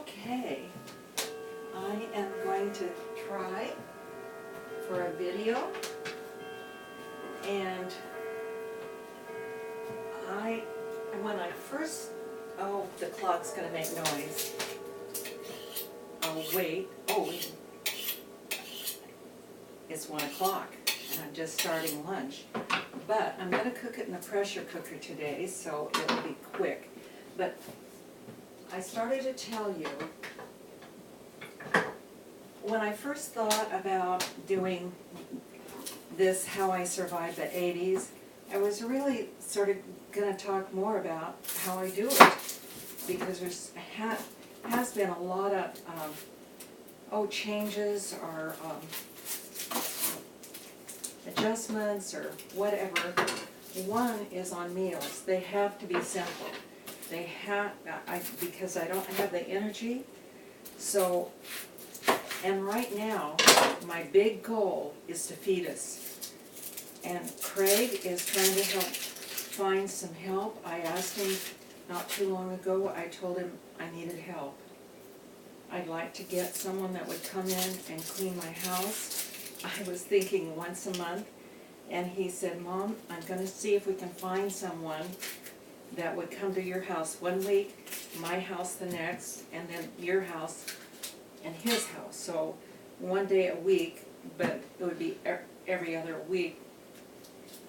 Okay, I am going to try for a video, and when I first, oh, the clock's gonna make noise. Oh, wait, it's 1 o'clock, and I'm just starting lunch. But I'm gonna cook it in the pressure cooker today, so it'll be quick. But I started to tell you, when I first thought about doing this, how I survived the 80s, I was really sort of going to talk more about how I do it, because there's has been a lot of changes or adjustments or whatever. One is on meals. They have to be simple. They have, because I don't have the energy. So, and right now, my big goal is to feed us. And Craig is trying to find some help. I asked him not too long ago, I told him I needed help. I'd like to get someone that would come in and clean my house. I was thinking once a month. And he said, Mom, I'm going to see if we can find someone that would come to your house 1 week, my house the next, and then your house and his house. So 1 day a week, but it would be every other week,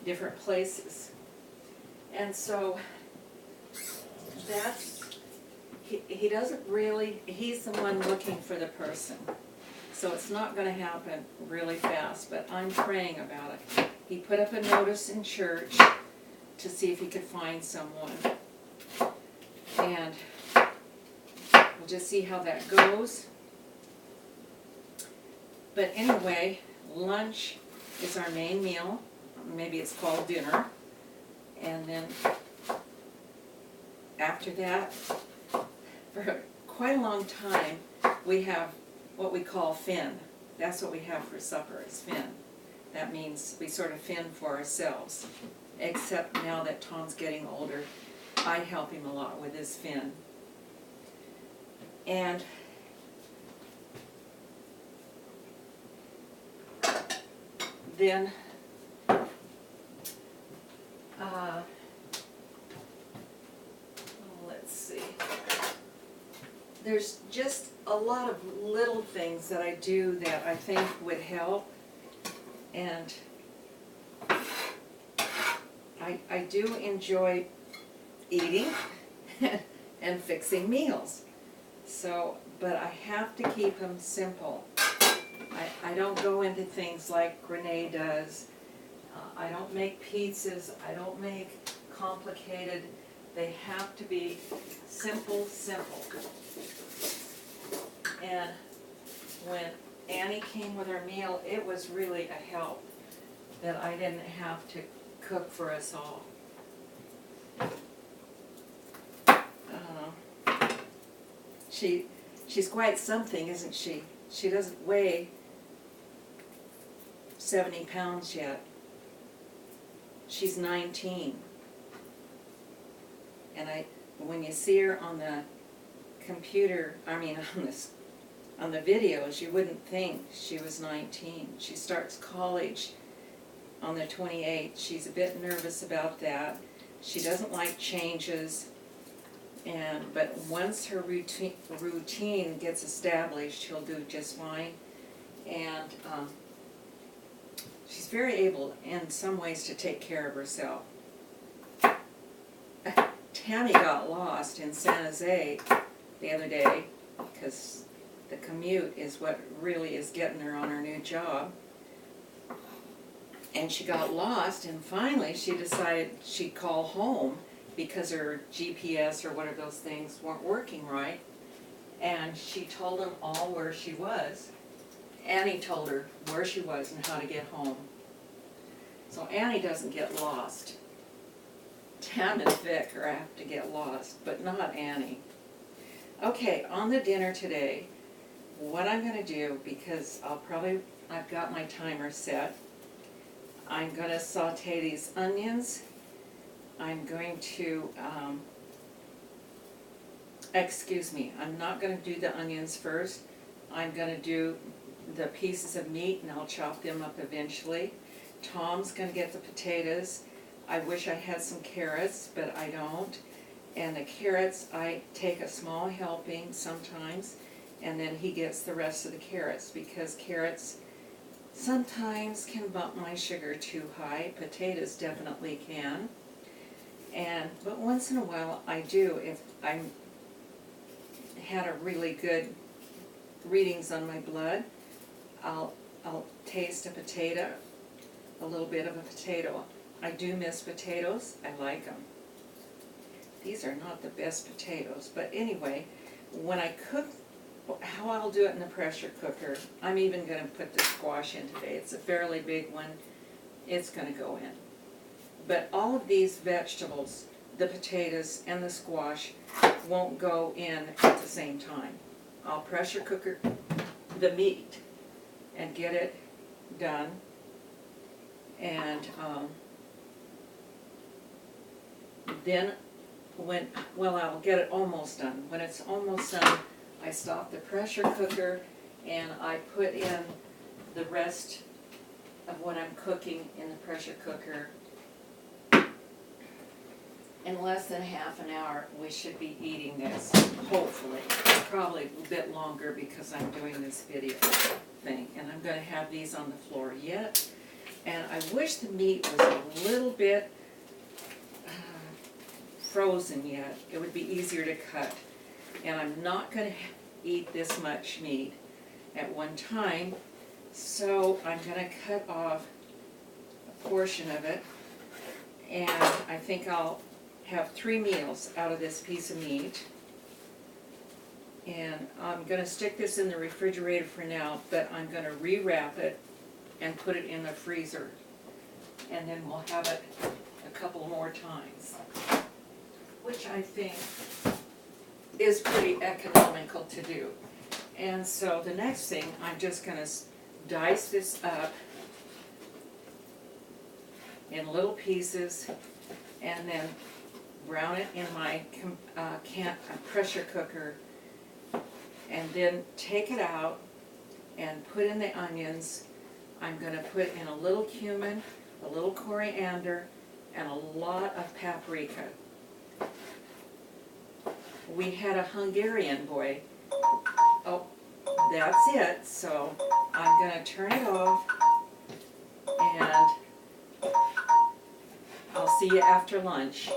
different places. And so that's, he doesn't really, he's the one looking for the person. So it's not going to happen really fast, but I'm praying about it. He put up a notice in church to see if he could find someone. And we'll just see how that goes. But anyway, lunch is our main meal. Maybe it's called dinner. And then after that, for quite a long time, we have what we call fin. That's what we have for supper, is fin. That means we sort of fin for ourselves. Except now that Tom's getting older, I help him a lot with his fin. And then let's see. There's just a lot of little things that I do that I think would help. And I do enjoy eating and fixing meals. So, but I have to keep them simple. I don't go into things like Renee does. I don't make pizzas. I don't make complicated. They have to be simple. And when Annie came with her meal, it was really a help that I didn't have to cook for us all. I don't know. She's quite something, isn't she? She doesn't weigh 70 pounds yet. She's 19. And when you see her on the computer, on the videos, you wouldn't think she was 19. She starts college on the 28th. She's a bit nervous about that. She doesn't like changes, but once her routine gets established, she'll do just fine. And she's very able in some ways to take care of herself. Tammy got lost in San Jose the other day because the commute is what really is getting her on her new job. And she got lost, and finally she decided she'd call home because her GPS or one of those things weren't working right. And she told them all where she was. Annie told her where she was and how to get home. So Annie doesn't get lost. Tam and Vic are apt to get lost, but not Annie. Okay, on the dinner today, what I'm going to do, because I've got my timer set, I'm going to saute these onions. I'm going to excuse me, I'm not gonna do the onions first. I'm gonna do the pieces of meat and I'll chop them up eventually. Tom's gonna get the potatoes. I wish I had some carrots, but I don't. And the carrots, I take a small helping sometimes, and then he gets the rest of the carrots, because carrots sometimes can bump my sugar too high. Potatoes definitely can. But once in a while I do, if I'm had a really good readings on my blood, I'll taste a potato, a little bit of a potato. I do miss potatoes, I like them. These are not the best potatoes, but anyway, when I cook, how I'll do it in the pressure cooker, I'm even going to put the squash in today. It's a fairly big one, it's going to go in. But all of these vegetables, the potatoes and the squash, won't go in at the same time. I'll pressure cooker the meat and get it done, and then I'll get it almost done. When it's almost done, I stop the pressure cooker and I put in the rest of what I'm cooking in the pressure cooker. In less than half an hour, we should be eating this, hopefully. Probably a bit longer because I'm doing this video thing. And I'm going to have these on the floor yet. And I wish the meat was a little bit frozen yet. It would be easier to cut. And I'm not going to eat this much meat at one time. So I'm going to cut off a portion of it. And I think I'll have 3 meals out of this piece of meat. And I'm going to stick this in the refrigerator for now, but I'm going to rewrap it and put it in the freezer. And then we'll have it a couple more times, which I think is pretty economical to do. And so the next thing, I'm just going to dice this up in little pieces and then brown it in my pressure cooker, and then take it out and put in the onions. I'm going to put in a little cumin, a little coriander, and a lot of paprika. We had a Hungarian boy. Oh, that's it. So I'm going to turn it off, and I'll see you after lunch.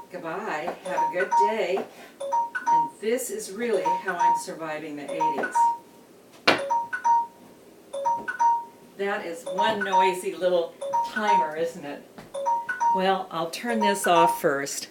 Goodbye, have a good day, and this is really how I'm surviving the 80s. That is one noisy little timer, isn't it? Well, I'll turn this off first.